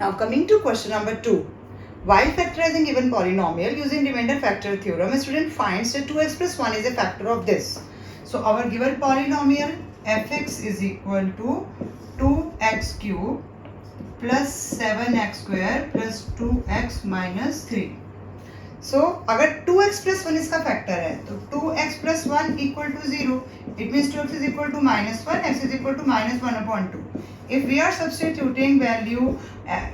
Now coming to question number 2. While factorizing given polynomial using remainder factor theorem, a student finds that 2x plus 1 is a factor of this. So our given polynomial fx is equal to 2x cube plus 7x square plus 2x minus 3. सो अगर 2x plus 1 इसका factor है तो 2x plus 1 equal to 0. It means 2x is equal to -1, x is equal to -1/2. If we are substituting value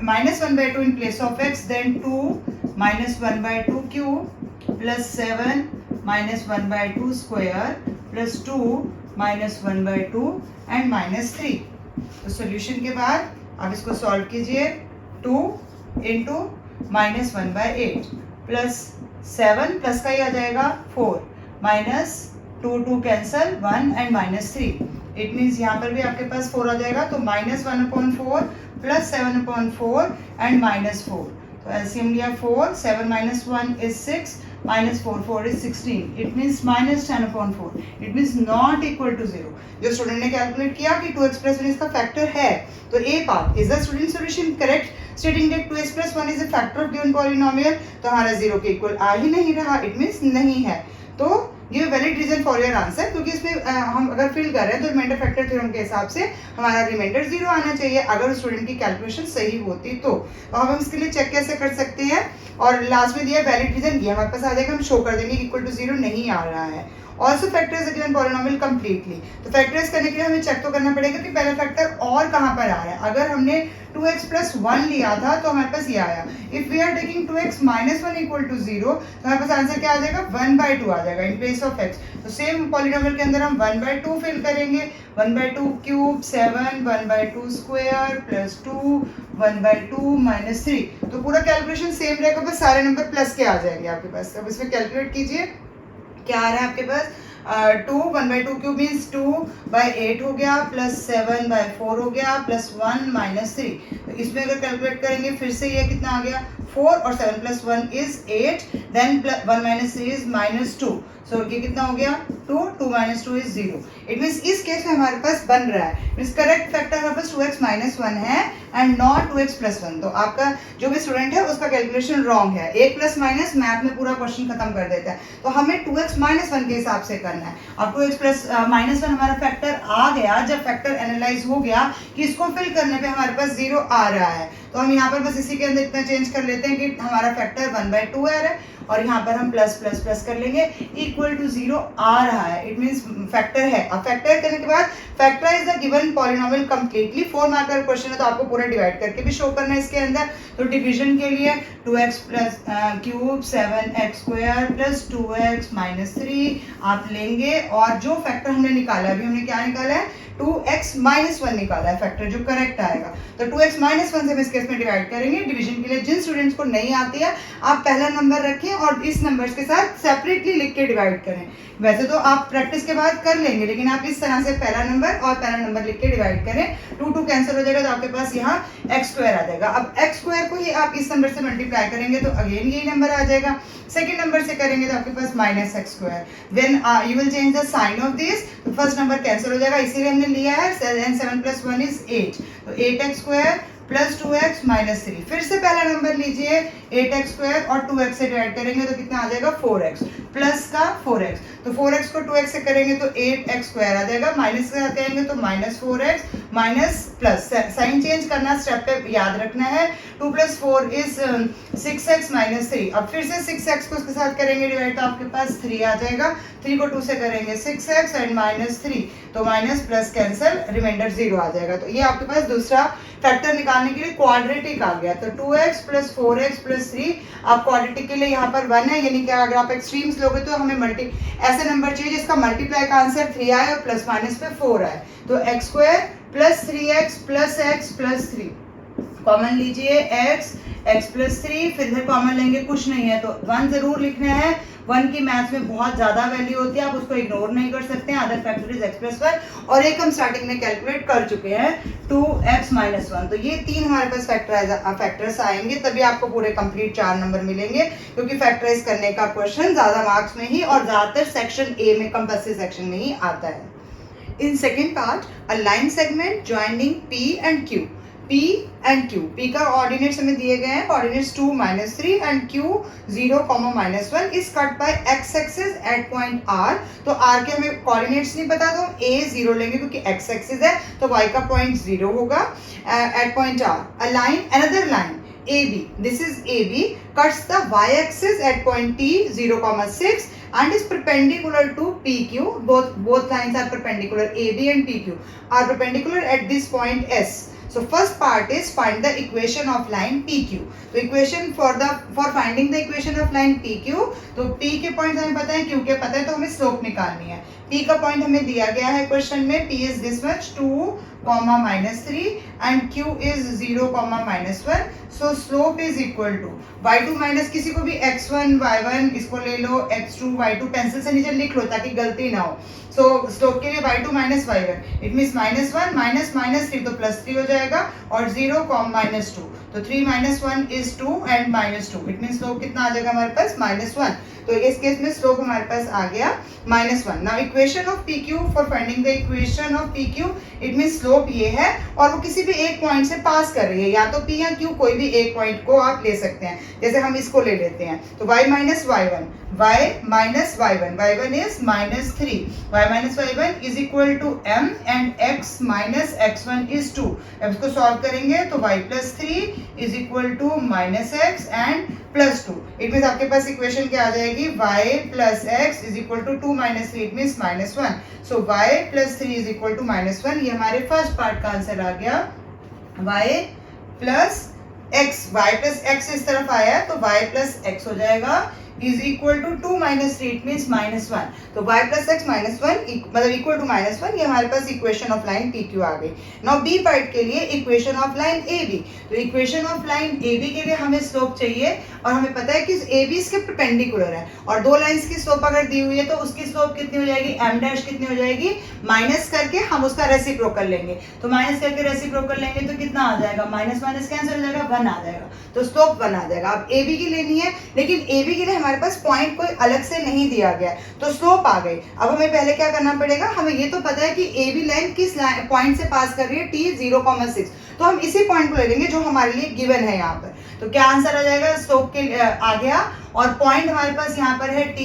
-1/2 in place of x, then 2 -1/2 cube plus 7 -1/2 square plus 2 -1/2 and -3. तो solution के बाद आप इसको solve कीजिए. 2 into -1/8 plus 7 plus का ही आ जाएगा 4 minus 2 cancel 1 and -3. It means यहाँ पर भी आपके पास 4 आ जाएगा. तो -1/4 प्लस 7/4 एंड -4. तो एलसीएम लिया 4. 7 minus 1 is 6 minus 4 is 16. It means -10/4. It means not equal to 0. जो स्टूडेंट ने कैलकुलेट किया कि 2x plus 1 इसका फैक्टर है, तो A part is the student solution correct stating that 2x plus 1 is a factor of given polynomial. तो हमारा 0 के इक्वल आ ही नहीं रहा. इट मीन्स नहीं है. तो give valid reason for your answer, क्योंकि इसमें हम अगर फिल कर रहे हैं तो रिमाइंडर फैक्टर थ्योरम के हिसाब से हमारा रिमाइंडर 0 आना चाहिए अगर स्टूडेंट की कैलकुलेशन सही होती तो. हम इसके लिए चेक कैसे कर सकते हैं, और लास्ट में दिया वैलिड रीजन, ये हमारे पास आ जाएगा. हम शो कर देंगे इक्वल टू 0 नहीं आ रहा है. Also factorize the given polynomial completely. तो फैक्टराइज करने के लिए हमें चेक तो करना पड़ेगा कि पहला फैक्टर और कहाँ पर आ रहा है. अगर हमने 2x plus 1 लिया था तो हमारे पास ये आया. If we are taking 2x minus 1 equal to 0, तो हमारे पास आंसर क्या आ जाएगा 1/2 आ जाएगा इन प्लेस ऑफ x. तो सेम पॉलिनोमियल के अंदर हम 1/2 फिल करेंगे. 1/2 क्यूब 7 1/2 स्क्वायर प्लस 2 1/2 माइनस 3. तो पूरा कैलकुलेशन सेम रहेगा, बस सारे नंबर प्लस के आ जाएंगे आपके पास. अब इसमें कैलकुलेट कीजिए क्या आ रहा है आपके पास. 2 1/2 क्यूब मीन्स 2/8 हो गया प्लस 7/4 हो गया प्लस 1 माइनस 3. तो इसमें अगर कैलकुलेट करेंगे फिर से ये कितना आ गया 4 और 7 plus 1 is 8. Then 1 minus 3 is -2. So ये कितना हो गया 2 2 minus 2 is 0. इट मीन्स इस केस में हमारे पास बन रहा है मीन्स करेक्ट फैक्टर हमारे पास 2x minus 1 है एंड नॉट 2x plus 1. तो आपका जो भी स्टूडेंट है उसका कैलकुलेशन रॉन्ग है. एक प्लस माइनस मैथ में पूरा क्वेश्चन खत्म कर देता है. तो हमें 2x minus 1 के हिसाब से करना है. अब 2x plus -1 हमारा फैक्टर आ गया. जब फैक्टर एनालाइज हो गया कि इसको फिल करने पे हमारे पास 0 आ रहा है, तो हम यहाँ पर बस इसी के अंदर इतना चेंज कर लेते हैं कि हमारा फैक्टर 1/2 आ रहा है और यहाँ पर हम प्लस प्लस प्लस कर लेंगे इक्वल टू 0 आ रहा है. इट मीन्स फैक्टर है. अब फैक्टर करने के बाद factorize the given polynomial completely. 4 mark का क्वेश्चन है तो आपको पूरा डिवाइड करके भी शो करना है इसके अंदर. तो डिवीजन के लिए 2x plus cube 7x square plus 2x minus 3 आप लेंगे, और जो फैक्टर हमने निकाला अभी हमने क्या निकाला है 2x minus 1 निकाला है फैक्टर जो करेक्ट आएगा. तो 2x minus 1 से हम इस केस में डिवाइड करेंगे. डिवीजन के लिए जिन स्टूडेंट्स को नहीं आती है आप पहला नंबर रखें और इस नंबर्स के साथ सेपरेटली लिख के डिवाइड करें. वैसे तो आप प्रैक्टिस के बाद कर लेंगे, लेकिन आप इस तरह से पहला नंबर और पहला नंबर लिख के डिवाइड करें. 2 कैंसिल हो जाएगा तो आपके पास यहाँ x स्क्वायर आ जाएगा. अब x स्क्वायर को ही आप इस नंबर से मल्टीप्लाई करेंगे तो अगेन यही नंबर आ जाएगा. सेकंड नंबर से करेंगे तो आपके पास -x square. Then you will change the sign of this. तो फर्स्ट नंबर कैंसिल हो जाएगा, इसीलिए हमने लिया है 7 plus 1 is 8. तो 8x square plus 2x minus 3. फिर से पहला नंबर लीजिए 8x स्क्वायर और 2x से डिवाइड करेंगे तो कितना आ जाएगा 4x प्लस का 4x. तो 4x को 2x से करेंगे तो 8x स्क्वायर आ जाएगा. माइनस से करेंगे तो -4x minus plus. Sign change करना स्टेप पे याद रखना है. 2 plus 4 is 6x माइनस 3. अब फिर से 6x को उसके साथ करेंगे डिवाइड तो आपके पास 3 आ जाएगा. 3 को 2 से करेंगे 6x एंड -3. तो माइनस प्लस कैंसिल रिमाइंडर 0 आ जाएगा. तो ये आपके पास दूसरा फैक्टर निकालने के लिए क्वाड्रेटिक आ गया. तो 2x प्लस 4x प्लस 3. आप क्वाड्रेटिक के लिए यहाँ पर 1 है, यानी कि अगर आप एक्सट्रीम्स लोगे तो हमें ऐसे नंबर चाहिए जिसका मल्टीप्लाई का आंसर 3 आए और प्लस माइनस पे 4 आए. तो x square plus 3x plus x plus 3 common लीजिए x प्लस 3. फिर इधर कॉमन लेंगे कुछ नहीं है तो 1 जरूर लिखना है. 1 की मैथ्स में बहुत ज्यादा वैल्यू होती है, आप उसको इग्नोर नहीं कर सकते हैं. Other factor is x plus 1 और एक हम स्टार्टिंग में कैलकुलेट कर चुके हैं 2x माइनस 1. तो ये 3 हमारे पास फैक्टर्स आएंगे, तभी आपको पूरे कंप्लीट 4 नंबर मिलेंगे, क्योंकि फैक्टराइज करने का क्वेश्चन ज्यादा मार्क्स में ही और ज्यादातर सेक्शन ए में कंपल्सरी सेक्शन में ही आता है. In second part, a line segment joining P and Q. P and Q, P का कोऑर्डिनेट्स हमें दिए गए हैं, coordinates 2 -3 and Q 0, -1 is cut by x axis at point R। तो R के हमें कोऑर्डिनेट्स नहीं पता तो A 0 लेंगे क्योंकि x एक्सिस है, तो y का पॉइंट 0 होगा at point R। A line, another line AB, this is AB, cuts the y-axis at point T 0,6 and is perpendicular to PQ. Both lines are perpendicular. AB and PQ are perpendicular at this point S. So first part is find the equation of line PQ. तो equation for finding the equation of line PQ, तो P के point हमें पता है, Q के पता है, तो हमें स्लोप निकालनी है। P का पॉइंट हमें दिया गया है क्वेश्चन में, P is this much 2, -3 and Q is 0, -1. So slope is equal to y2 minus किसी को भी x1 y1 इसको ले लो, x2 y2 पेंसिल से नीचे लिख लो ताकि गलती ना हो। सो स्लोप के लिए y2 minus y1, it means -1 -3 तो +3 हो जाएगा और 0, -2, तो 3 - 1 is 2 and -2, it means slope कितना आ जाएगा हमारे पास -1। तो इस केस में स्लोप हमारे पास आ गया -1। Now equation of PQ, for finding the equation of PQ, it means slope ये है और वो किसी भी एक पॉइंट से पास कर रही है, या तो P या Q कोई भी एक पॉइंट को आप ले सकते हैं। जैसे हम इसको ले लेते हैं, तो y minus y1, y1 is -3, y minus y1 is equal to m and x minus x1 is 2। अब इसको सॉल्व करेंगे तो y plus 3 is equal to -x and +2। It means आपके पास इक्वेशन क्या आ जाएगी, y plus x is equal to 2 - 3, it means -1। So y plus 3 is equal to -1। ये हमारे फर्स्ट पार्ट का आंसर आ गया, y प्लस x इस तरफ आया तो y प्लस x हो जाएगा is equal to 2 - 3, it means -1। तो y प्लस x -1 मतलब इक्वल टू -1, ये हमारे पास इक्वेशन ऑफ लाइन PQ आ गई। नाउ बी पार्ट के लिए इक्वेशन ऑफ लाइन AB, तो इक्वेशन ऑफ लाइन AB के लिए हमें स्लोप चाहिए और हमें पता है कि AB इसके परपेंडिकुलर है और दो लाइंस की स्लोप अगर दी हुई है तो उसकी स्लोप कितनी हो जाएगी, m' कितनी हो जाएगी, माइनस करके हम उसका रेसिप्रोकल लेंगे। तो माइनस करके रेसिप्रोकल लेंगे तो कितना आ जाएगा, माइनस माइनस कैंसिल हो जाएगा, 1 आ जाएगा, तो स्लोप 1 आ जाएगा। अब AB की लेनी है, लेकिन AB के लिए हमारे पास पॉइंट कोई अलग से नहीं दिया गया, तो स्लोप आ गई। अब हमें पहले क्या करना पड़ेगा, हमें ये तो पता है कि AB लाइन किस पॉइंट से पास कर रही है, T 0,6, तो हम इसी पॉइंट को ले लेंगे जो हमारे लिए गिवन है यहाँ पर। तो क्या आंसर आ जाएगा, स्लोप के आ गया और पॉइंट हमारे पास यहाँ पर है T,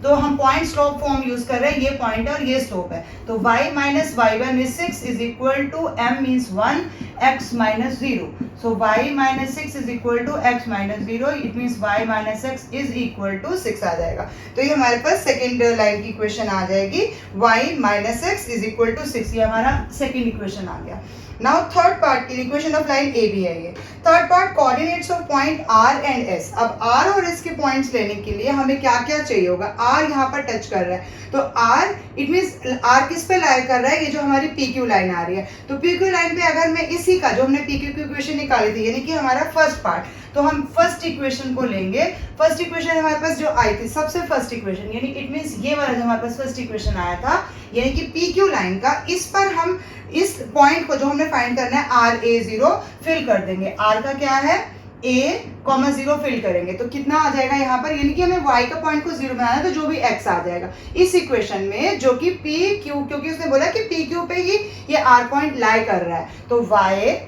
तो हम पॉइंट स्लोप फॉर्म यूज कर रहे हैं, ये पॉइंट है और ये स्लोप है। तो y minus y1 is 6 is equal to m means 1 x minus 0। So y minus 6 is equal to x minus 0, it means y minus x is equal to 6 आ जाएगा। तो ये हमारे पास सेकेंड लाइन की इक्वेशन आ जाएगी, y minus x is equal to 6, ये हमारा सेकेंड इक्वेशन आ गया। नाउ थर्ड पार्ट की इक्वेशन ऑफ लाइन AB है ये। Third part, coordinates of point R and S। अब R और S के पॉइंट्स लेने के लिए हमें क्या क्या चाहिए होगा, R यहाँ पर टच कर रहा है तो R, इट मीन्स R किस पे लाई कर रहा है, ये जो हमारी PQ लाइन आ रही है, तो PQ लाइन पे अगर मैं इसी का जो हमने PQ की इक्वेशन निकाली थी, यानी कि हमारा फर्स्ट पार्ट, तो हम फर्स्ट इक्वेशन को लेंगे। फर्स्ट इक्वेशन हमारे पास जो आई थी, सबसे फर्स्ट इक्वेशन, यानी इट मीन्स ये वाला जो हमारे पास फर्स्ट इक्वेशन आया था, यानी कि PQ लाइन का, इस पर हम इस पॉइंट को जो हमने फाइंड करना है RA0 फिल कर देंगे। R का क्या है, A,0 फिल करेंगे तो कितना आ जाएगा यहाँ पर, यानी कि हमें y का पॉइंट को 0 बनाना है तो जो भी x आ जाएगा इस इक्वेशन में, जो कि PQ, क्योंकि उसने बोला कि PQ पे ही ये R पॉइंट लाई कर रहा है, तो y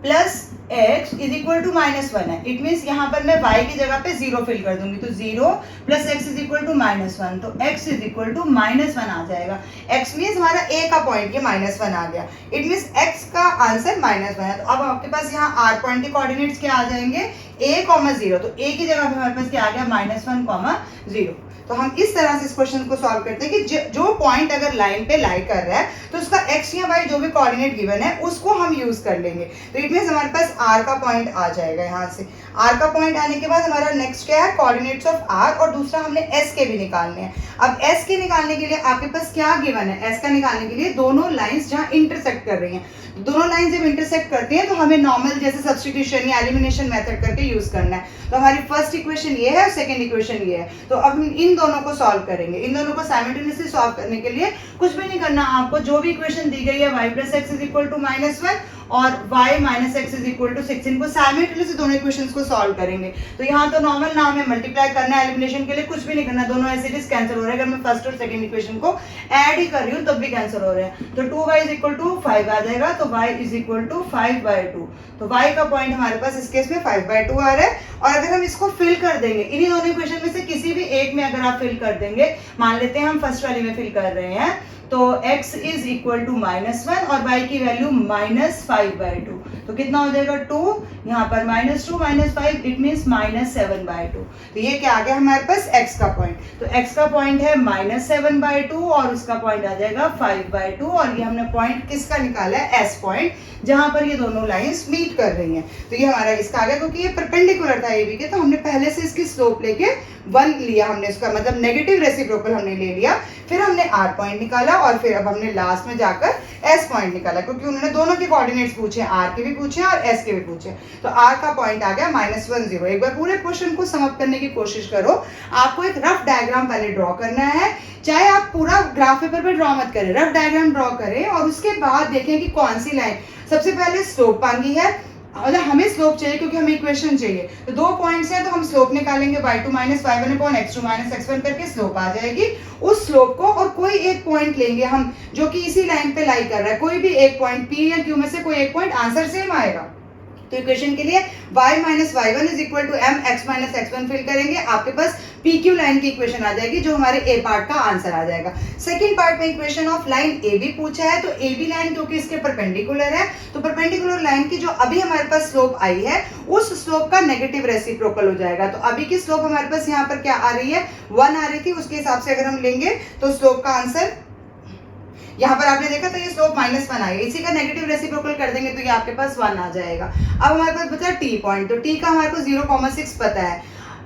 plus x is equal to -1 है, इट मीन्स यहाँ पर मैं y की जगह पे 0 फिल कर दूंगी, तो 0 plus x is equal to -1, तो x इज इक्वल टू -1 आ जाएगा। x मीन्स हमारा a का पॉइंट ये -1 आ गया, इट मीन्स x का आंसर -1 है। तो अब आपके पास यहाँ r पॉइंट के कोऑर्डिनेट्स क्या आ जाएंगे, a,0, तो a की जगह पे हमारे पास क्या आ गया, -1, 0। तो हम इस तरह से इस क्वेश्चन को सॉल्व करते हैं कि जो पॉइंट अगर लाइन पे लाई कर रहा है तो उसका x या y जो भी कोऑर्डिनेट गिवन है उसको हम यूज कर लेंगे। तो इट मींस हमारे पास r का पॉइंट आ जाएगा। यहाँ से r का पॉइंट आने के बाद हमारा नेक्स्ट क्या है, कोऑर्डिनेट्स ऑफ r, और दूसरा हमने s के भी निकालने हैं। अब s के निकालने के लिए आपके पास क्या गिवन है, s का निकालने के लिए दोनों लाइंस जहाँ इंटरसेक्ट कर रही हैं, दोनों लाइन जब इंटरसेक्ट करती हैं तो हमें नॉर्मल जैसे सब्स्टिट्यूशन या एलिमिनेशन मेथड करके यूज करना है। तो हमारी फर्स्ट इक्वेशन ये है और सेकंड इक्वेशन ये है, तो अब हम इन दोनों को सॉल्व करेंगे। इन दोनों को साइमल्टेनियसली सॉल्व करने के लिए कुछ भी नहीं करना आपको, जो भी इक्वेशन दी गई है y plus x is equal to -1 और y minus x is equal to 6। इनको साइमल्टेनियसली दोनों इक्वेशंस को सॉल्व करेंगे। तो यहाँ तो नॉर्मल नाम है, मल्टीप्लाई करना है, एलिमिनेशन के लिए कुछ भी नहीं करना, दोनों ऐसे इट इज कैंसिल हो रहे हैं। अगर मैं फर्स्ट और सेकंड इक्वेशन को ऐड ही कर रही हूँ तब भी कैंसिल हो रहे हैं। तो 2y इज इक्वल टू 5 आ जाएगा, तो y इज इक्वल टू 5/2। तो y का पॉइंट हमारे पास इस केस में 5/2 आ रहा है। और अगर हम इसको फिल कर देंगे, इन्हीं दोनों इक्वेशन में से किसी भी एक में अगर आप फिल कर देंगे, मान लेते हैं हम फर्स्ट वाली में फिल कर रहे हैं, तो x इज इक्वल टू -1 और y की वैल्यू -5/2। तो कितना हो जाएगा 2, यहाँ पर -2 -5 इट मीन्स -7/2। तो ये क्या आ गया हमारे पास x का पॉइंट। तो x का पॉइंट है -7/2 और उसका पॉइंट आ जाएगा 5/2। और ये हमने पॉइंट किसका निकाला है, s पॉइंट, जहां पर ये दोनों लाइंस मीट कर रही हैं। तो ये हमारा इसका आ गया, क्योंकि ये परपेंडिकुलर था AB के, तो हमने पहले से इसकी स्लोप लेके 1 लिया, हमने इसका मतलब नेगेटिव रेसिप्रोकल हमने ले लिया। फिर हमने r पॉइंट निकाला और फिर अब हमने लास्ट में जाकर s पॉइंट निकाला, क्योंकि उन्होंने दोनों के कोऑर्डिनेट्स पूछे, r के भी पूछे और s के भी पूछे। तो r का पॉइंट आ गया -1 0। एक बार पूरे क्वेश्चन को सम अप करने की कोशिश करो। आपको एक रफ डायग्राम पहले ड्रॉ करना है, चाहे आप पूरा ग्राफ पेपर पे ड्रॉ मत करें, रफ डायग्राम ड्रॉ करें और उसके बाद देखें कि कौन सी लाइन सबसे पहले स्लोप मांगी है। मतलब हमें स्लोप चाहिए क्योंकि हमें इक्वेशन चाहिए, तो 2 पॉइंट्स हैं, तो हम स्लोप निकालेंगे y2 - y1 x2 - x1 करके स्लोप आ जाएगी। उस स्लोप को और कोई एक पॉइंट लेंगे हम जो कि इसी लाइन पे लाई कर रहा है, कोई भी एक पॉइंट p या q में से कोई एक पॉइंट, आंसर सेम आएगा। तो इक्वेशन के लिए y - y1 is equal to m x - x1 fill करेंगे, आपके पास PQ लाइन की इक्वेशन आ जाएगी, जो हमारे A पार्ट का आंसर आ जाएगा। सेकंड पार्ट में इक्वेशन ऑफ लाइन AB पूछा है, तो AB लाइन क्योंकि इसके परपेंडिकुलर है, तो परपेंडिकुलर लाइन की जो अभी हमारे पास स्लोप आई है, उस स्लोप का नेगेटिव रेसिप्रोकल हो जाएगा। तो अभी की स्लोप हमारे पास यहाँ पर क्या आ रही है, 1 आ रही थी, उसके हिसाब से अगर हम लेंगे तो स्लोप का आंसर यहाँ पर आपने देखा, तो ये स्लोप -1 आएगा, इसी का नेगेटिव रेसिप्रोकल कर देंगे तो ये आपके पास 1 आ जाएगा। अब हमारे पास बचा t पॉइंट, तो t का हमारे को 0,6 पता है।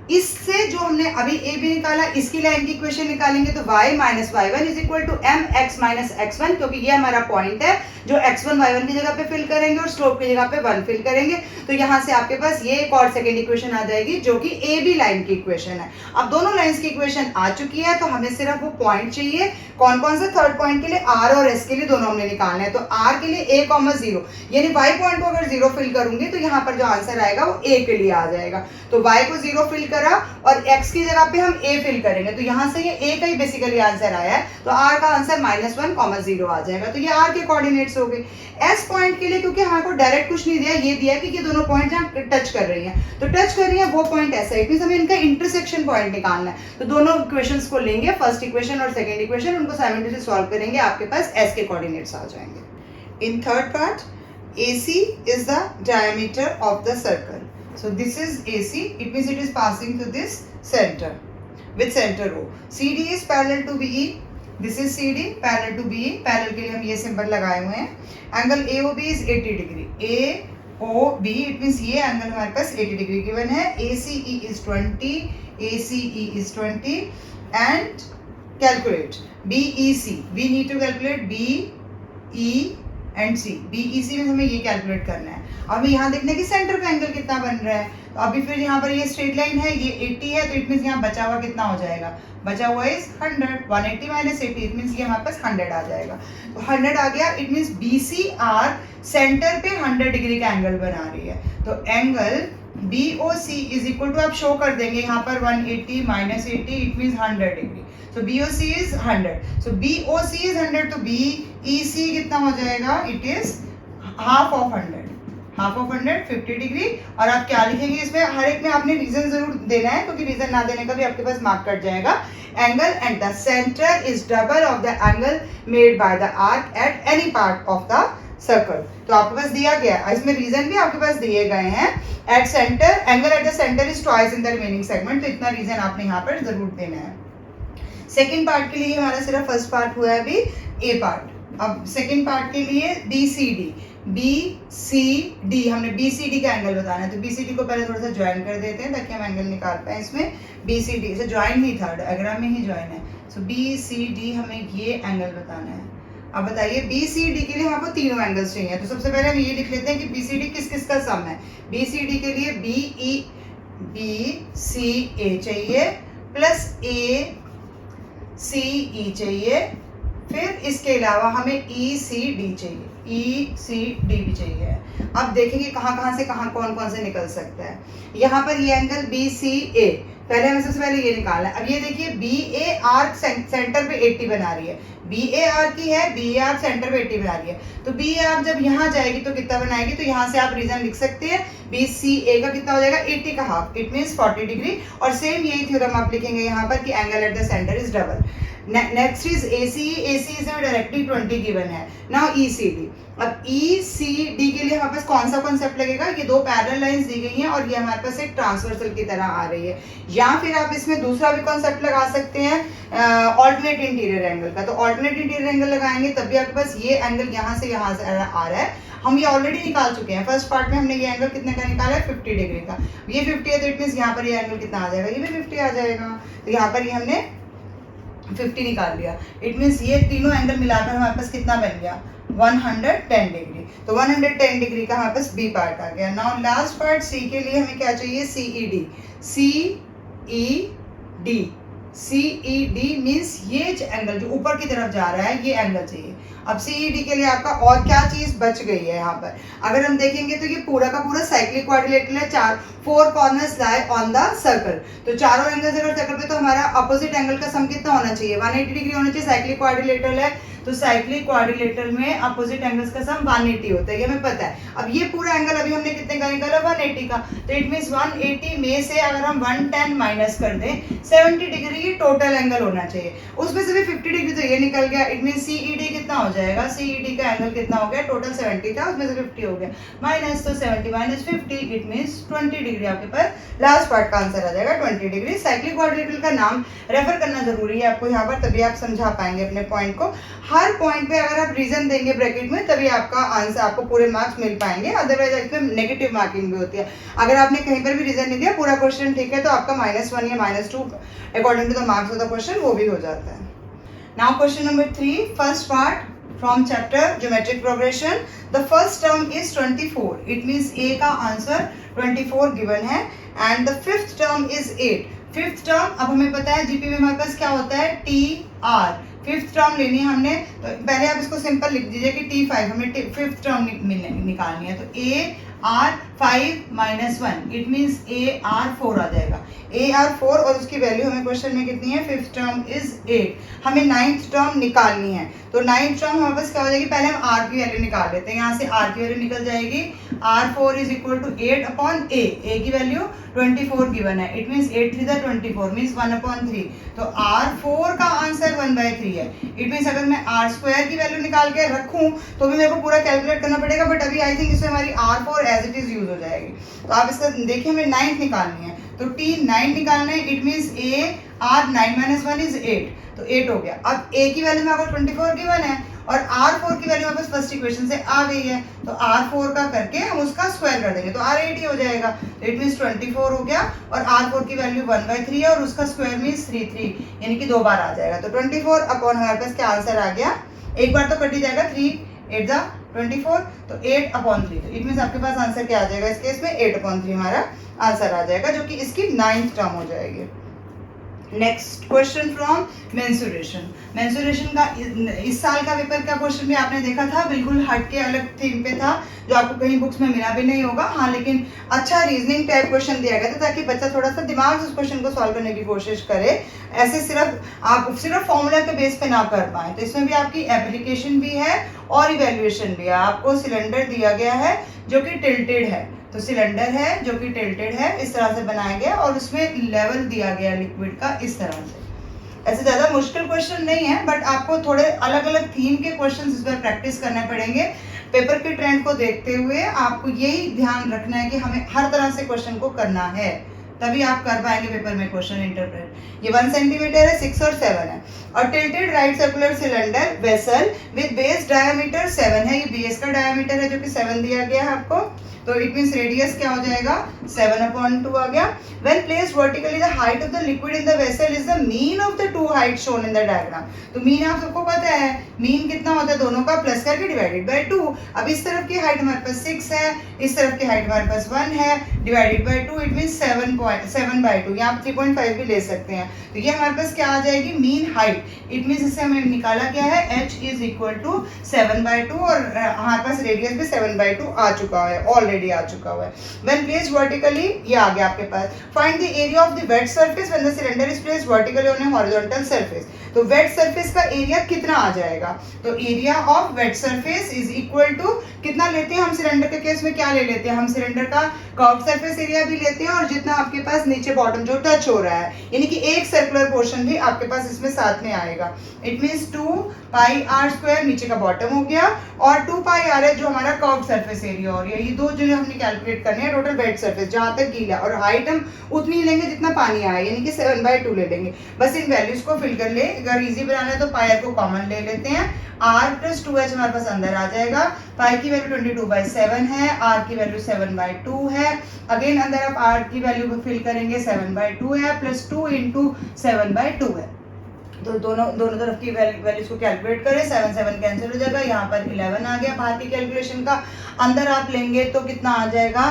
इससे जो हमने अभी AB निकाला, इसकी लाइन की इक्वेशन निकालेंगे, तो y - y1 is equal to mx - x1, क्योंकि ये हमारा पॉइंट है जो x1 y1 की जगह पे फिल करेंगे और स्लोप की जगह पे 1 फिल करेंगे। तो यहाँ से आपके पास ये एक और सेकंड इक्वेशन आ जाएगी जो कि AB लाइन की इक्वेशन है। अब दोनों लाइंस की इक्वेशन आ चुकी है, तो हमें सिर्फ वो पॉइंट चाहिए। कौन कौन से, थर्ड पॉइंट के लिए r और s के लिए दोनों हमने निकालना है। तो r के लिए a,0, यानी y पॉइंट को अगर 0 फिल करूंगी तो यहाँ पर जो आंसर आएगा वो a के लिए आ जाएगा। तो y को 0 फिल करा और x की जगह पे हम a फिल करेंगे, तो यहाँ से ये a का ही बेसिकली आंसर आया है, तो r का आंसर -1,0 आ जाएगा। तो ये r के कोऑर्डिनेट्स हो गए। s पॉइंट के लिए क्योंकि हमारे को डायरेक्ट कुछ नहीं दिया, ये दिया कि ये दोनों पॉइंट जहाँ टच कर रही हैं, तो टच कर रही है वो पॉइंट ऐसा है, इट मींस हमें इनका इंटरसेक्शन पॉइंट निकालना है। तो दोनों इक्वेशंस को लेंगे, फर्स्ट इक्वेशन और सेकंड इक्वेशन, उनको साइमल्टेनियसली सॉल्व करेंगे, आपके पास s के कोऑर्डिनेट्स आ जाएंगे। In third part, AC is the diameter of the circle. So this is AC, it means it is passing to this center with center O. CD is parallel to BE, this is CD parallel to BE, parallel के लिए हम ये symbol लगाए हुए हैं। Angle AOB is 80 degree, AOB it means ये angle हमारे पास 80 degree given है। ACE is 20, ACE is 20 and calculate BEC, we need to calculate BE and C. BEC में हमें ये कैलकुलेट करना है। अब यहाँ देखने की सेंटर का एंगल कितना बन रहा है, तो अभी फिर यहाँ पर ये स्ट्रेट लाइन है, ये 80 है, तो इट मींस यहाँ बचा हुआ कितना हो जाएगा, बचा हुआ इज 100, 180 - 80 इट मींस ये हमारे पास 100 आ जाएगा। तो 100 आ गया, इट मींस BCR सेंटर पे 100 डिग्री का एंगल बना रही है। तो angle BOC is equal to, आप शो कर देंगे यहाँ पर 180 - 80 it means 100 degree. So BOC is 100. So BOC is 100, तो BEC कितना हो जाएगा, it is half of 100, half of 100 50 degree. और आप क्या लिखेंगे इसमें, हर एक में आपने रीजन जरूर देना है, क्योंकि रीजन ना देने का भी आपके पास मार्क कट जाएगा। Angle and the centre is double of the angle made by the arc at any part of the circle. तो आपके पास दिया गया, इसमें रीजन भी आपके पास दिए गए हैं। At centre, angle at the centre is twice in the remaining segment, तो इतना रीजन आपने यहाँ पर जरूर देना है। सेकेंड पार्ट के लिए हमारा सिर्फ फर्स्ट पार्ट हुआ है अभी, ए पार्ट। अब सेकेंड पार्ट के लिए BCD हमने BCD का एंगल बताना है, तो BCD को पहले थोड़ा सा ज्वाइन कर देते हैं ताकि हम एंगल निकाल पाए। इसमें BCD से ज्वाइन ही था, डायग्राम में ही ज्वाइन है। सो BCD हमें ये एंगल बताना है। अब बताइए BCD के लिए हमको तीनों एंगल्स चाहिए, तो सबसे पहले हम ये लिख लेते हैं कि BCD किस किस का सम है। BCD के लिए BCA चाहिए प्लस ACE चाहिए, फिर इसके अलावा हमें ECD चाहिए। ECD भी चाहिए। अब देखेंगे कहाँ से कहाँ कौन से निकल सकता है। यहाँ पर ये एंगल BCA, पहले हमें सबसे पहले ये निकालना है। अब ये देखिए BA आर्क सेंटर पे 80 बना रही है, BA आर्क की है, BA आर्क सेंटर पे 80 बना रही है, तो BA आर्क जब यहाँ जाएगी तो कितना बनाएगी, तो यहाँ से आप रीजन लिख सकते हैं BCA का कितना हो जाएगा 80 का हाफ, इट मीन्स 40 डिग्री। और सेम यही थ्योरम आप लिखेंगे यहाँ पर कि angle at the centre is double. Next is ACE से डायरेक्टली 20 गिवन है। नाउ ECD, अब ECD के लिए हमारे पास कौन सा कॉन्सेप्ट लगेगा, ये दो पैरेलल लाइंस दी गई हैं और ये हमारे पास एक ट्रांसवर्सल की तरह आ रही है, या फिर आप इसमें दूसरा भी कॉन्सेप्ट लगा सकते हैं ऑल्टरनेट इंटीरियर एंगल का। तो ऑल्टरनेट इंटीरियर एंगल लगाएंगे तब भी आपके पास ये एंगल यहाँ से आ रहा है, हम ये ऑलरेडी निकाल चुके हैं। फर्स्ट पार्ट में हमने ये एंगल कितने का निकाला है 50 डिग्री का, ये 50 है तो इट मीन्स यहाँ पर ये एंगल कितना आ जाएगा, ये भी 50 आ जाएगा। तो यहाँ पर ये हमने 50 निकाल लिया, इट मीन्स ये तीनों एंगल मिलाकर हमारे पास कितना बन गया 110 डिग्री। तो 110 डिग्री का हमारे पास बी पार्ट आ गया। नाउ लास्ट पार्ट सी के लिए हमें क्या चाहिए, CED मीन्स ये एंगल जो ऊपर की तरफ जा रहा है ये एंगल चाहिए। अब CED के लिए आपका और क्या चीज बच गई है यहाँ पर, अगर हम देखेंगे तो ये पूरा का पूरा साइक्लिक क्वाड्रिलेटरल है, 4 corners lie on the circle. तो चारों एंगल्स अगर सर्कल पे, तो हमारा अपोजिट एंगल का सम कितना होना चाहिए 180 डिग्री होना चाहिए। साइक्लिक क्वाड्रिलेटरल है तो साइक्लिक क्वाड्रिलेटरल में अपोजिट एंगल्स का सम 180 होता है, ये हमें पता है। अब ये पूरा एंगल अभी हमने कितने का निकाला 180 का, तो इट मींस 180 में से अगर हम 110 माइनस कर दें 70 डिग्री की टोटल एंगल होना चाहिए, उसमें से भी 50 डिग्री तो ये निकल गया, इट मींस CED कितना हो जाएगा, CED का एंगल कितना हो गया, टोटल 70 था उसमें से 50 हो गया, माइनस तो 70 माइनस 50 इट मींस 20 डिग्री आपके पास लास्ट पार्ट का आंसर आ जाएगा 20 डिग्री। साइक्लिक क्वाड्रिलेटरल का नाम रेफर करना जरूरी है आपको यहाँ पर, तभी आप समझा पाएंगे अपने पॉइंट को। हर पॉइंट पे अगर आप रीजन देंगे ब्रैकेट में तभी आपका आंसर, आपको पूरे मार्क्स मिल पाएंगे, अदरवाइज इसमें नेगेटिव मार्किंग भी होती है। अगर आपने कहीं पर भी रीजन नहीं दिया, पूरा क्वेश्चन ठीक है, तो आपका -1 या -2 according to the marks of the question वो भी हो जाता है। Now question number 3, first part from chapter geometric progression, the first term is 24, it means A का आंसर 24 given है, and the fifth term is 8। Fifth term अब हमें पता है जीपी में हमारे पास क्या होता है TR, फिफ्थ टर्म लेनी है हमने, तो पहले आप इसको सिंपल लिख दीजिए कि T5 हमें फिफ्थ टर्म निकालनी है, तो AR5 - 1 इट मीन्स AR4 आ जाएगा, AR4 और उसकी वैल्यू हमें क्वेश्चन में कितनी है, फिफ्थ टर्म इज 8। हमें नाइन्थ टर्म निकालनी है, तो नाइन्थ टर्म हमारे पास क्या हो जाएगी, पहले हम R की वैल्यू निकाल लेते हैं, यहाँ से R की वैल्यू निकल जाएगी, R4 is equal to 8/A, A की वैल्यू 24 गिवन है, इट मीन्स 8 3 24 मीन्स 1/3, तो R4 का आंसर 1/3 है। इट मीन्स अगर मैं R² की वैल्यू निकाल के रखूं तो भी मेरे को पूरा कैलकुलेट करना पड़ेगा, बट अभी आई थिंक इसमें हमारी R4 as it is use हो जाएगी। तो आप इसका देखिए हमें 9 निकालनी है, तो T9 निकालना है, इट मीन्स AR9 - 1 इज 8, तो 8 हो गया। अब A की वैल्यू में आपको 24 गिवन है और R4 की वैल्यू हमारे पास फर्स्ट इक्वेशन से आ गई है, तो R4 का करके हम उसका स्क्वायर कर देंगे तो R80 हो जाएगा, तो इट मीन्स 24 हो गया और R4 की वैल्यू 1/3 है और उसका स्क्वायर मीन्स 3 यानी कि 2 बार आ जाएगा, तो 24 अपॉन हमारे पास क्या आंसर आ गया, एक बार तो कट ही जाएगा, 3 8 दा 24, तो 8/3, तो इट मीन्स आपके पास आंसर क्या आ जाएगा, इस केस में 8/3 हमारा आंसर आ जाएगा, जो कि इसकी 9th टर्म हो जाएगी। Next question from mensuration. Mensuration का इस साल का पेपर का क्वेश्चन भी आपने देखा था, बिल्कुल हट के अलग थीम पे था, जो आपको कहीं बुक्स में मिला भी नहीं होगा, हाँ लेकिन अच्छा रीजनिंग टाइप क्वेश्चन दिया गया था ताकि बच्चा थोड़ा सा दिमाग से उस क्वेश्चन को सॉल्व करने की कोशिश करे, ऐसे आप सिर्फ फॉर्मूला के बेस पे ना कर पाए। तो इसमें भी आपकी एप्लीकेशन भी है और इवेल्युएशन भी है। आपको सिलेंडर दिया गया है जो कि टिल्टेड है, तो सिलेंडर है जो कि टिल्टेड है, इस तरह से बनाया गया और उसमें लेवल दिया गया लिक्विड का इस तरह से। ऐसे ज़्यादा मुश्किल क्वेश्चन नहीं है, बट आपको थोड़े अलग अलग थीम के क्वेश्चन इस पर प्रैक्टिस करने पड़ेंगे। पेपर के ट्रेंड को देखते हुए आपको यही ध्यान रखना है कि हमें हर तरह से क्वेश्चन को करना है, तभी आप कर पाएंगे पेपर में क्वेश्चन इंटरप्रेट। ये 1 सेंटीमीटर है, 6 और 7 है, और tilted right circular cylinder vessel with base diameter 7 है, ये बेस का डायमीटर है जो कि 7 दिया गया है आपको। तो इट मीन्स रेडियस क्या हो जाएगा 7/2 आ गया. When placed vertically, the height of the liquid in the vessel is the mean of the two heights shown in the diagram. तो मीन आप सबको पता है, मीन कितना होता है दोनों का प्लस करके डिवाइडेड बाय 2. अब इस तरफ की हाइट हमारे पास 6 है, इस तरफ की हाइट हमारे पास 1 है, डिवाइडेड बाय 2 इट मींस 7/2. यहाँ आप 3.5 भी ले सकते हैं. तो ये हमारे पास क्या आ जाएगी मीन हाइट. इट मींस इससे हमें निकाला क्या है h इज इक्वल टू 7/2 और हमारे पास रेडियस भी 7/2 आ चुका है, ऑलरेडी आ चुका हुआ है. When placed vertically, ये आ गया आपके पास. Find the area of the wet surface when the cylinder is placed vertically on a horizontal surface. तो वेट सरफेस का एरिया कितना आ जाएगा. तो area of wet surface is equal to कितना लेते हैं हम सिलेंडर के केस में, क्या ले लेते हैं हम सिलेंडर का कर्व सरफेस एरिया भी लेते हैं और जितना आपके पास नीचे बॉटम जो टच हो रहा है, यानी कि एक सर्कुलर पोर्शन भी आपके पास इसमें साथ में आएगा. इट मींस 2πr² नीचे का बॉटम हो गया और 2πr है जो हमारा कर्व सरफेस एरिया हो रहा है. ये दो जो हमने कैलकुलेट करने हैं टोटल वेट सरफेस जहां तक गीला, और हाइट हम उतनी लेंगे जितना पानी आए, यानी कि 7/2 ले लेंगे. बस इन वैल्यूज को फिल कर ले. अगर इजी बनाना है तो पाई को कॉमन ले लेते हैं. r + 2h हमारे पास अंदर आ जाएगा. पाई की वैल्यू 22/7 है, r की वैल्यू 7/2 है. अगेन अंदर आप r की वैल्यू को फिल करेंगे 7/2 है प्लस 2 × 7/2 है. तो दोनों तरफ की वैल्यूज को कैलकुलेट करें. 7 7 कैंसिल हो जाएगा, यहाँ पर 11 आ गया बाहर की कैलकुलेशन का. अंदर आप लेंगे तो कितना आ जाएगा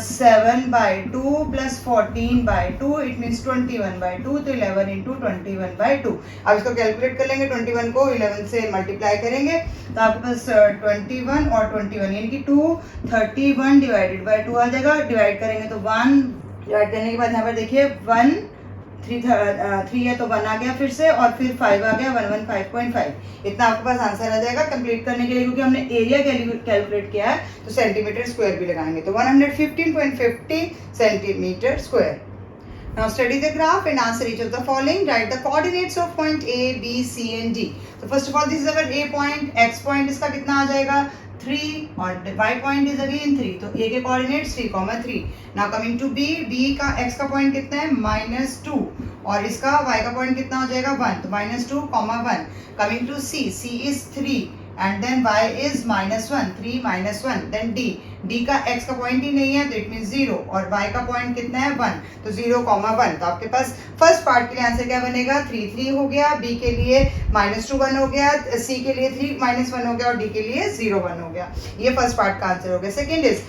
7/2 प्लस 14/2 इट मींस 21/2. तो 11 × 21/2. अब इसको कैलकुलेट कर लेंगे. 21 को 11 से मल्टीप्लाई करेंगे तो आपके पास 21 और 21 यानी कि 231 डिवाइडेड बाय 2 आ जाएगा. डिवाइड करेंगे तो 1, डिवाइड करने के बाद यहाँ पर देखिए 1 3 है तो 1 आ गया फिर से, और फिर 5 आ गया 115.5. इतना आपके पास आंसर आ जाएगा. कंप्लीट करने के लिए क्योंकि हमने एरिया कैलकुलेट किया है तो सेंटीमीटर स्क्वायर भी लगाएंगे. तो 115.50 centimetre square. Now study the graph and answer each of the following. Write the coordinates of point A, B, C and D. So first of all this is our A point. X point इसका कितना आ जाएगा 3 और Y point is again 3. तो A के coordinates 3, 3. Now coming to B. B का X का point कितना है -2 और इसका Y का point कितना हो जाएगा 1. तो -2, 1. Coming to C. C is 3 and then Y is -1. 3 -1. Then D. D का X का पॉइंट ही नहीं है तो इट मीन 0 और Y का पॉइंट कितना है 1. तो 0, 1. तो आपके पास फर्स्ट पार्ट के लिए आंसर क्या बनेगा 3 3 हो गया. B के लिए -2 1 हो गया, C के लिए 3 -1 हो गया और D के लिए 0 1 हो गया. ये फर्स्ट पार्ट का आंसर हो गया. Second is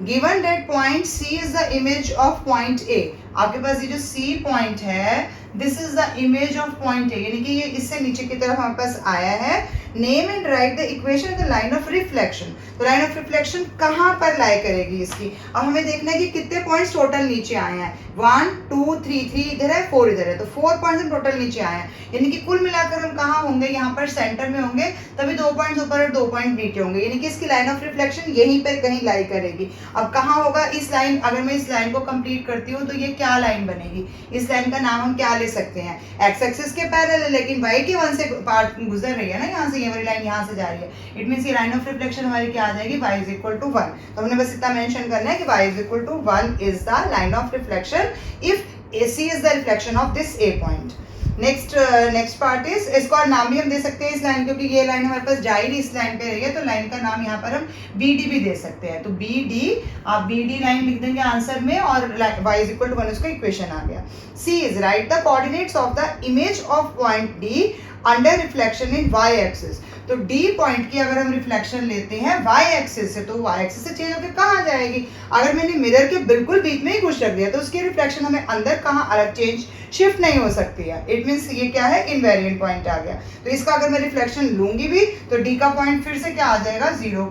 given that point C is the image of point A. आपके पास ये जो C पॉइंट है this is the image of point A, यानी कि ये इससे नीचे की तरफ हमारे पास आया है. Name and right the equation the line of reflection. तो लाइन ऑफ रिफ्लेक्शन कहाँ पर लाई करेगी इसकी. अब हमें देखना है कि कितने पॉइंट्स टोटल नीचे आए हैं. 1 2 3 इधर है, 4 इधर है, तो 4 पॉइंट्स टोटल नीचे आए हैं. यानी कि कुल मिलाकर हम कहाँ होंगे, यहाँ पर सेंटर में होंगे, तभी 2 पॉइंट्स ऊपर और 2 पॉइंट नीचे होंगे. यानी कि इसकी लाइन ऑफ रिफ्लेक्शन यहीं पर कहीं लाई करेगी. अब कहाँ होगा इस लाइन, अगर मैं इस लाइन को कंप्लीट करती हूँ तो ये क्या लाइन बनेगी. इस लाइन का नाम हम क्या ले सकते हैं, एक्स एक्सिस के पैरेलल है, लेकिन y के 1 से पार्ट गुजर रही है ना, यहाँ से ये वाली लाइन यहाँ से जा रही है. इट मींस ये लाइन ऑफ रिफ्लेक्शन हमारी क्या आ जाएगी y इज इक्वल टू 1. तो हमने बस इतना मेंशन करना है कि y is equal to 1 is the line of reflection if AC is the reflection of this A point. Next part is, इसको और नाम भी हम दे सकते हैं इस लाइन, क्योंकि ये लाइन हमारे पास जा ही नहीं इस लाइन पे रही है, तो लाइन का नाम यहाँ पर हम BD भी दे सकते हैं. तो BD, आप BD लाइन लिख देंगे आंसर में और y इज इक्वल टू 1 उसका इक्वेशन आ गया. C is right the coordinates of the image of point D under reflection in y axis. तो D पॉइंट की अगर हम रिफ्लेक्शन लेते हैं y एक्सिस से, तो y एक्सिस से चेंज होकर कहाँ जाएगी. अगर मैंने मिरर के बिल्कुल बीच में ही कुछ रख दिया तो उसकी रिफ्लेक्शन हमें अंदर कहाँ अलग चेंज शिफ्ट नहीं हो सकती है. इट मींस ये क्या है इनवेरिएंट पॉइंट आ गया. तो इसका अगर मैं रिफ्लेक्शन लूंगी भी तो D का पॉइंट फिर से क्या आ जाएगा 0,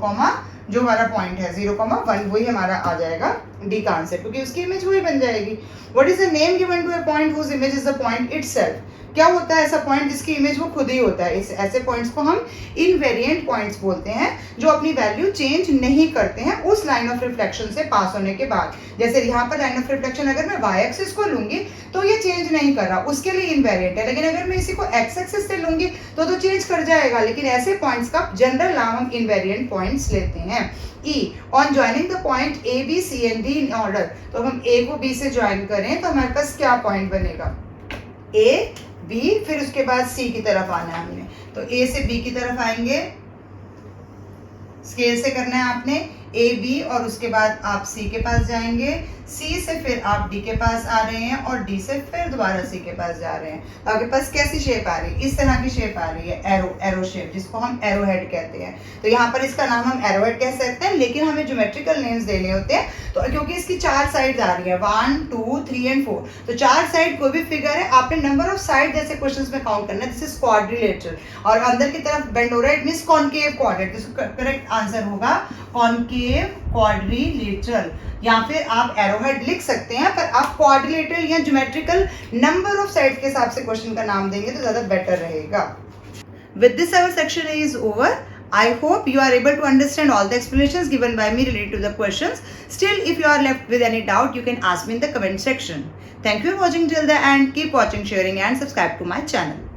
जो हमारा पॉइंट है 0,1 वही हमारा आ जाएगा D का आंसर, क्योंकि उसकी इमेज वही बन जाएगी. What is the name given to a point whose image is the point itself. क्या होता है ऐसा पॉइंट जिसकी इमेज वो खुद ही होता है. ऐसे पॉइंट्स को हम इनवेरिएंट पॉइंट्स बोलते हैं, जो अपनी वैल्यू चेंज नहीं करते हैं उस लाइन ऑफ रिफ्लेक्शन से पास होने के बाद. जैसे यहाँ पर लाइन ऑफ रिफ्लेक्शन अगर मैं y एक्सिस को लूंगी तो ये चेंज नहीं कर रहा, उसके लिए इनवेरिएंट है. लेकिन अगर मैं इसी को x एक्सिस से लूंगी तो चेंज कर जाएगा. लेकिन ऐसे पॉइंट्स का जनरल नाम हम इनवेरिएंट पॉइंट्स लेते हैं. E on joining the point A, B, C and D in order. तो हम A को B से ज्वाइन करें तो हमारे पास क्या पॉइंट बनेगा A, B, फिर उसके बाद C की तरफ आना है हमने. तो A से B की तरफ आएंगे, स्केल से करना है आपने. ए बी और उसके बाद आप सी के पास जाएंगे, सी से फिर आप डी के पास आ रहे हैं और डी से फिर दोबारा सी के पास जा रहे हैं। तो आपके पास कैसी शेप आ रही है? इस तरह की शेप आ रही है, एरो शेप, जिसको हम एरो हेड कहते हैं। तो यहाँ पर इसका नाम हम एरो हेड कह सकते हैं, लेकिन हमें ज्योमेट्रिकल नेम्स देने होते हैं। तो क्योंकि इसकी 4 साइड्स आ रही है, 1 2 3 एंड 4, तो 4 साइड कोई भी फिगर है, आपने नंबर ऑफ साइड जैसे क्वेश्चंस में काउंट करना है। दिस इज क्वाड्रिलेटरल और अंदर की तरफ बेंड हो रहा है, इट मींस कॉनकेव क्वाड्रेंट। इसका करेक्ट आंसर होगा कॉनकेव क्वाड्रिलेटरल, या फिर आप एरोहेड लिख सकते हैं, पर आप क्वाड्रिलेटरल या ज्योमेट्रिकल नंबर ऑफ साइड्स के हिसाब से क्वेश्चन का नाम देंगे तो ज्यादा बेटर रहेगा। With this our section is over. I hope you are able to understand all the explanations given by me related to the questions. Still, if you are left with any doubt, you can ask me in the comment section. Thank you for watching till the end. Keep watching, sharing and subscribe to my channel.